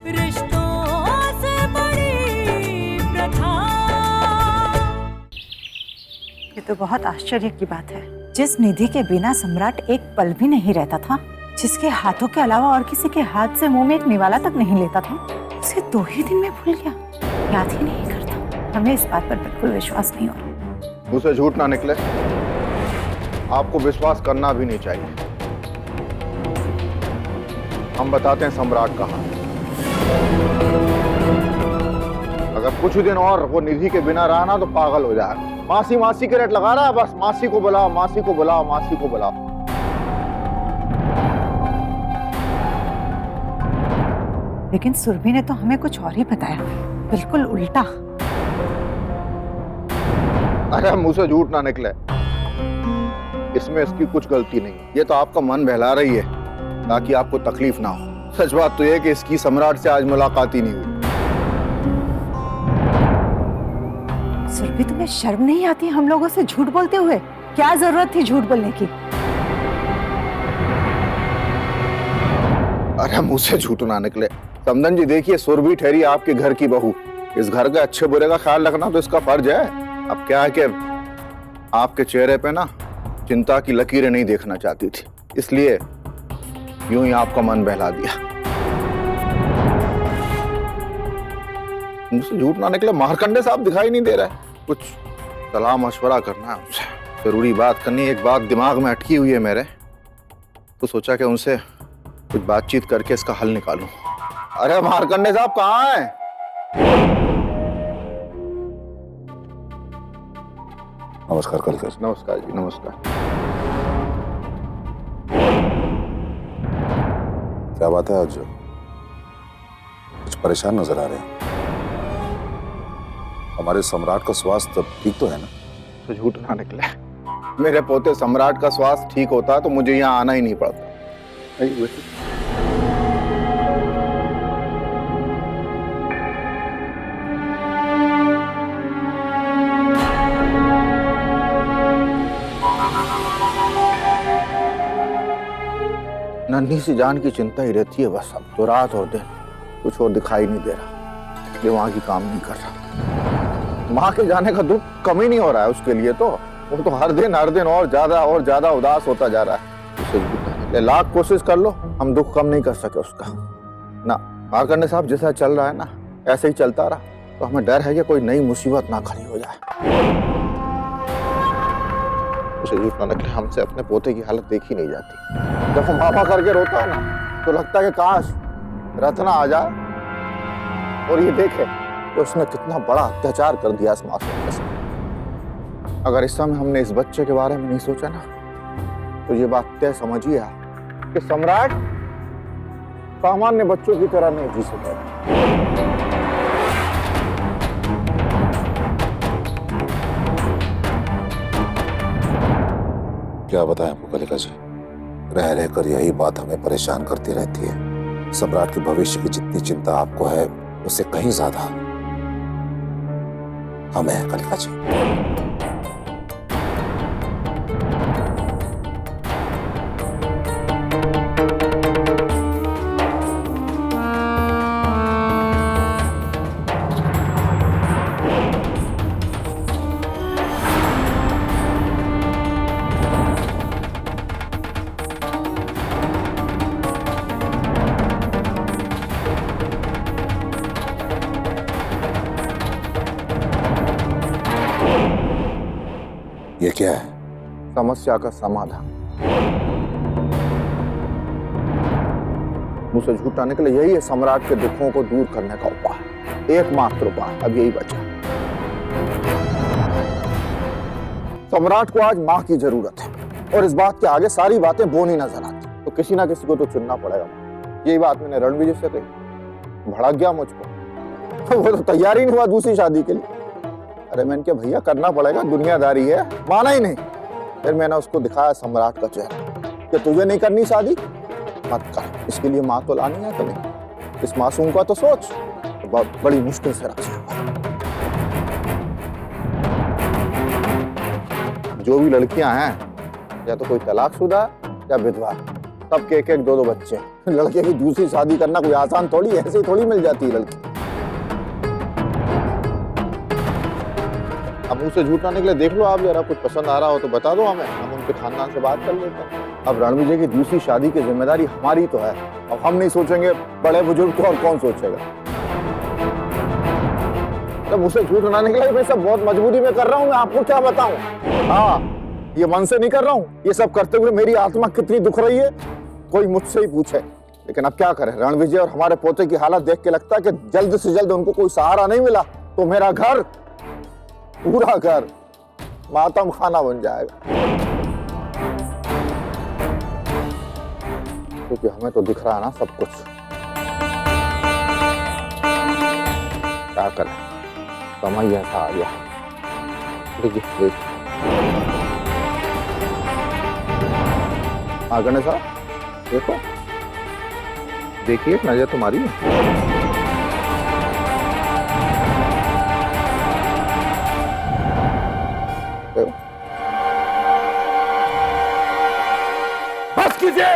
रिश्तों से बड़ी प्रथा। ये तो बहुत आश्चर्य की बात है। जिस निधि के बिना सम्राट एक पल भी नहीं रहता था, जिसके हाथों के अलावा और किसी के हाथ से मुंह में एक निवाला तक नहीं लेता था, उसे 2 ही दिन में भूल गया, याद ही नहीं करता। हमें इस बात पर बिल्कुल विश्वास नहीं हो रहा। मुझसे झूठ ना निकले, आपको विश्वास करना भी नहीं चाहिए। हम बताते हैं सम्राट कहाँ। अगर कुछ दिन और वो निधि के बिना रहा ना तो पागल हो जाएगा। मासी मासी के रेट लगा रहा है, बस मासी को बुलाओ, मासी को बुलाओ, मासी को बुलाओ। लेकिन सुरभि ने तो हमें कुछ और ही बताया, बिल्कुल उल्टा। अरे मुंह से झूठ ना निकले, इसमें इसकी कुछ गलती नहीं। ये तो आपका मन बहला रही है ताकि आपको तकलीफ ना हो। सच बात तो यह कि इसकी सम्राट से आज मुलाकात ही नहीं हुई। सुरभि, तुम्हें शर्म नहीं आती हम लोगों से झूठ बोलते हुए? क्या जरूरत थी झूठ बोलने की? अरे मुंह से झूठ ना निकले। समदन जी देखिए, सुरभि ठहरी आपके घर की बहू। इस घर के अच्छे बुरे का ख्याल रखना तो इसका फर्ज है। अब क्या है कि आपके चेहरे पे ना चिंता की लकीरें नहीं देखना चाहती थी, इसलिए यूं ही आपका मन बहला दिया। मुझसे झूठ ना निकले। मारकंडे साहब दिखाई नहीं दे रहा है। कुछ सलाह मशवरा करना है उनसे, जरूरी बात करनी। एक बात दिमाग में अटकी हुई है मेरे, तो सोचा कि उनसे कुछ बातचीत करके इसका हल निकालूं। अरे मारकंडे साहब कहाँ हैं? नमस्कार कलिका। नमस्कार जी, नमस्कार। क्या बात है, आज कुछ परेशान नजर आ रहे हैं? हमारे सम्राट का स्वास्थ्य ठीक तो है ना? तो झूठ ना निकले। मेरे पोते सम्राट का स्वास्थ्य ठीक होता तो मुझे यहाँ आना ही नहीं पड़ता। नन्ही सी जान की चिंता ही रहती है बस। अब तो रात और दिन कुछ और दिखाई नहीं दे रहा, दिमाग ही काम नहीं कर रहा। माँ के जाने का दुख कम ही नहीं हो रहा है उसके लिए। तो वो तो हर दिन और ज्यादा उदास होता जा रहा है। लाख कोशिश कर लो, हम दुख कम नहीं कर सके उसका ना। मारकंडे साहब जैसा चल रहा है ना, ऐसे ही चलता रहा तो हमें डर है कि कोई नई मुसीबत ना खड़ी हो जाए। उसे झूठ ना निकले, हमसे अपने पोते की हालत देखी नहीं जाती। जब वो मामा करके रोता है ना तो लगता है कि काश रत्ना आ जाए और ये देखे कि उसने कितना बड़ा अत्याचार कर दिया इस मासूम के साथ। अगर इस समय हमने इस बच्चे के बारे में नहीं सोचा ना तो ये बात तय समझिए कि सम्राट सामान्य बच्चों की तरह नहीं जी सकता। क्या बताएं आपको कलिका जी, रह रहकर यही बात हमें परेशान करती रहती है। सम्राट के भविष्य की जितनी चिंता आपको है उससे कहीं ज्यादा हमें है कलिका जी। ये क्या है? समस्या का समाधान। मुझसे झूठा निकले, यही है सम्राट के दुखों को दूर करने का उपाय, एकमात्र उपाय। अब यही बचा। सम्राट को आज मां की जरूरत है और इस बात के आगे सारी बातें बोनी नजर आती, तो किसी ना किसी को तो चुनना पड़ेगा। यही बात मैंने रणविजय से कही, भड़क गया मुझको। वो तो तैयार ही नहीं हुआ दूसरी शादी के लिए। अरे मैंने क्या भैया, करना पड़ेगा, दुनियादारी है। माना ही नहीं। फिर मैंने उसको दिखाया सम्राट का चेहरा कि तुझे नहीं करनी शादी, मत कर। इसके लिए माँ तो लानी है तुम्हें। इस मासूम का तो सोच, तो बहुत बड़ी मुश्किल से रखा। जो भी लड़कियां हैं या तो कोई तलाकशुदा या विधवा, सबके एक एक दो दो बच्चे हैं। लड़के की दूसरी शादी करना कोई आसान थोड़ी, ऐसे ही थोड़ी मिल जाती है लड़की। अब मुझसे झूठ ना निकले, देख लो आप जरा, कुछ पसंद आ रहा हो तो बता दो हमें, हम उनके खानदान से बात कर लेते हैं। अब रणविजय की दूसरी शादी की जिम्मेदारी हमारी तो है, अब हम नहीं सोचेंगे बड़े बुजुर्ग तो और कौन सोचेगा। जब मुझसे झूठ ना निकले, मैं सब बहुत मजबूरी में कर रहा हूँ, मैं आपको क्या बताऊं। हाँ, ये मन से नहीं कर रहा हूँ, ये सब करते हुए मेरी आत्मा कितनी दुख रही है कोई मुझसे ही पूछे। लेकिन अब क्या करें, रणविजय और हमारे पोते की हालत देख के लगता है कि जल्द से जल्द उनको कोई सहारा नहीं मिला तो मेरा घर, पूरा घर मातम खाना बन जाएगा। क्योंकि हमें तो दिख रहा है ना सब कुछ। क्या करें, समय ऐसा आ गया। देखिए गणेश साहब, देखो देखिए, नजर तुम्हारी है। बस कीजिए।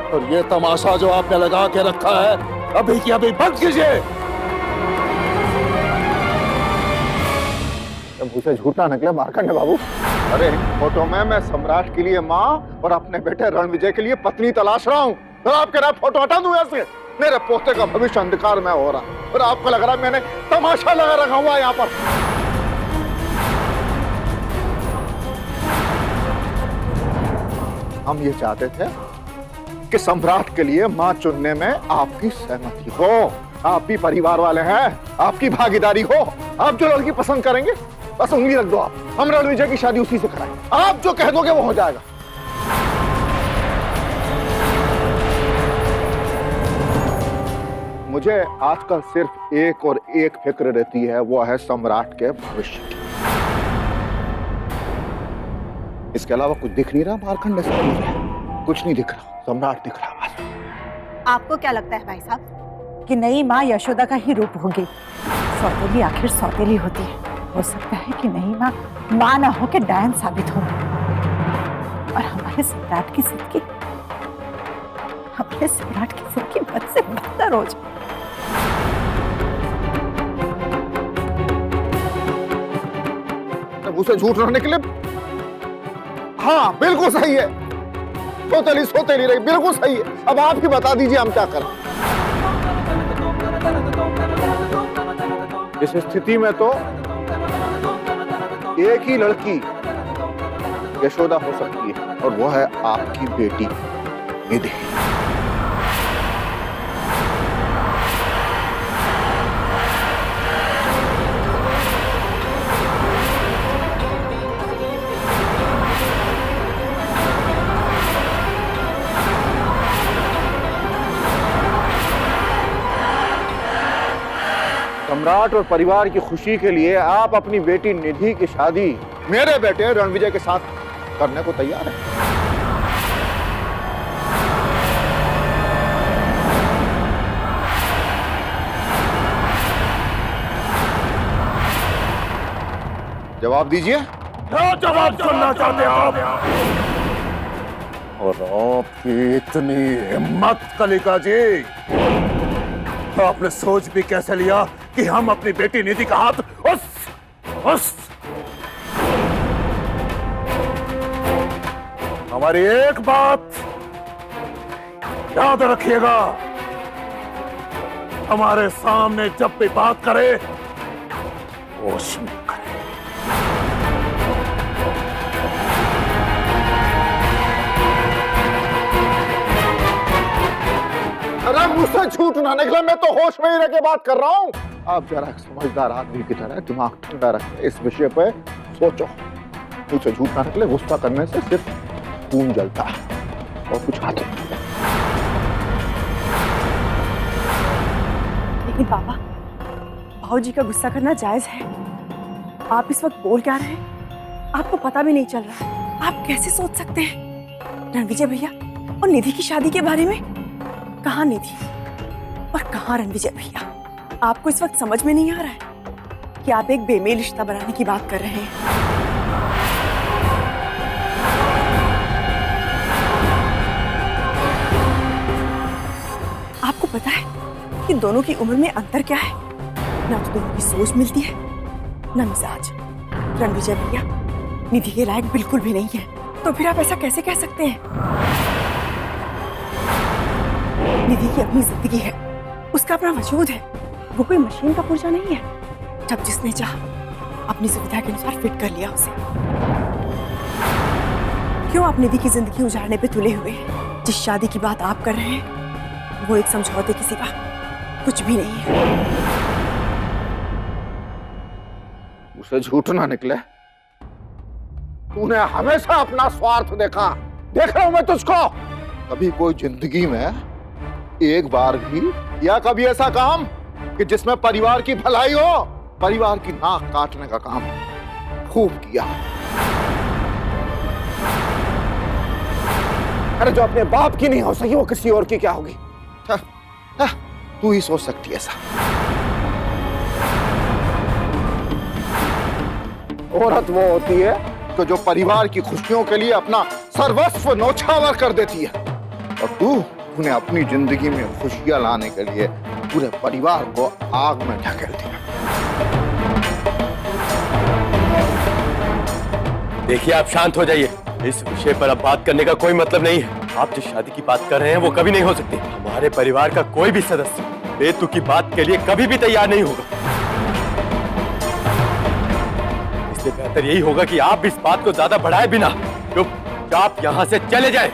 और ये तमाशा जो आपने लगा के रखा है, अभी की अभी बंद कीजिए। मुझसे झूठ ना निकले मार्कंड बाबू। अरे फोटो में मैं सम्राट के लिए माँ और अपने बेटे रणविजय के लिए पत्नी तलाश रहा हूँ। तो आप कह रहे फोटो हटा दूं ऐसे? मेरे पोते का भविष्य अंधकार में हो रहा और आपको लग रहा है मैंने तमाशा लगा रखा हुआ यहाँ पर। हम ये चाहते थे कि सम्राट के लिए माँ चुनने में आपकी सहमति हो, आप भी परिवार वाले हैं, आपकी भागीदारी हो। आप जो लड़की पसंद करेंगे बस उंगली रख दो, आप हम रणविजय की शादी उसी से कराएं। आप जो कह दोगे वो हो जाएगा। मुझे आजकल सिर्फ एक और एक फिक्र रहती है, वो है सम्राट के भविष्य की। इसके अलावा कुछ दिख नहीं रहा मार्कंड, कुछ नहीं दिख रहा, सम्राट दिख रहा बस। आपको क्या लगता है भाई साहब कि नई माँ यशोदा का ही रूप होगी? सौतेली आखिर सौतेली होती है, हो सकता है कि नई माँ ना हो के डायन साबित हो और हमारे सम्राट की जिंदगी बद से बदतर हो जाए। मुझसे झूठ ना निकले। हाँ बिल्कुल सही है, सोतेली रही, बिल्कुल सही है। अब आप ही बता दीजिए हम क्या करें। इस स्थिति में तो एक ही लड़की यशोदा हो सकती है और वो है आपकी बेटी निधि। सम्राट और परिवार की खुशी के लिए आप अपनी बेटी निधि की शादी मेरे बेटे रणविजय के साथ करने को तैयार हैं। जवाब दीजिए। क्या जवाब सुनना चाहते हैं आप? और आपकी इतनी हिम्मत कलिका जी, आपने सोच भी कैसे लिया कि हम अपनी बेटी निधि का हाथ उस हमारी एक बात याद रखिएगा, हमारे सामने जब भी बात करे होश में करे। अरे मुझसे झूठ ना निकले, मैं तो होश में ही रह के बात कर रहा हूँ। आप जरा एक समझदार आदमी की तरह दिमाग ठंडा रखें, इस विषय पे सोचो। मुझसे झूठ ना निकले, गुस्सा करने से सिर्फ खून जलता है और कुछ हाथ नहीं। लेकिन पापा, भाऊजी का गुस्सा करना जायज है। आप इस वक्त बोल क्या रहे हैं? आपको पता भी नहीं चल रहा है। आप कैसे सोच सकते हैं? रणविजय भैया और निधि की शादी के बारे में? कहाँ निधि और कहाँ रणविजय भैया? आपको इस वक्त समझ में नहीं आ रहा है कि आप एक बेमेल रिश्ता बनाने की बात कर रहे हैं। आपको पता है कि दोनों की उम्र में अंतर क्या है? ना तो दोनों की सोच मिलती है, ना मिजाज। रणविजय भैया निधि के लायक बिल्कुल भी नहीं है, तो फिर आप ऐसा कैसे कह सकते हैं? निधि की अपनी जिंदगी है, उसका अपना वजूद है, वो कोई मशीन का पुर्जा नहीं है। जब जिसने चाहा अपनी सुविधा के अनुसार फिट कर लिया उसे। क्यों आप निधि की जिंदगी उजाड़ने पे तुले हुए हैं? जिस शादी की बात आप कर रहे हैं वो एक समझौते के सिवा कुछ भी नहीं है। उसे झूठ ना निकले। तूने हमेशा अपना स्वार्थ देखा। देख रहा हूं मैं तुझको। कभी कोई जिंदगी में एक बार भी या कभी ऐसा काम कि जिसमें परिवार की भलाई हो, परिवार की नाक काटने का काम खूब किया। अरे जो अपने बाप की नहीं हो सकी वो किसी और की क्या होगी? तू ही सोच सकती है ऐसा। औरत वो होती है तो जो परिवार की खुशियों के लिए अपना सर्वस्व न्यौछावर कर देती है, और तूने अपनी जिंदगी में खुशियां लाने के लिए पूरे परिवार को आग में ढकेल दिया। देखिए, आप शांत हो जाइए। इस विषय पर अब बात करने का कोई मतलब नहीं है। आप जिस शादी की बात कर रहे हैं वो कभी नहीं हो सकती। हमारे परिवार का कोई भी सदस्य बेतु की बात के लिए कभी भी तैयार नहीं होगा। इसलिए बेहतर यही होगा कि आप इस बात को ज्यादा बढ़ाए बिना चुपचाप यहाँ से चले जाएं।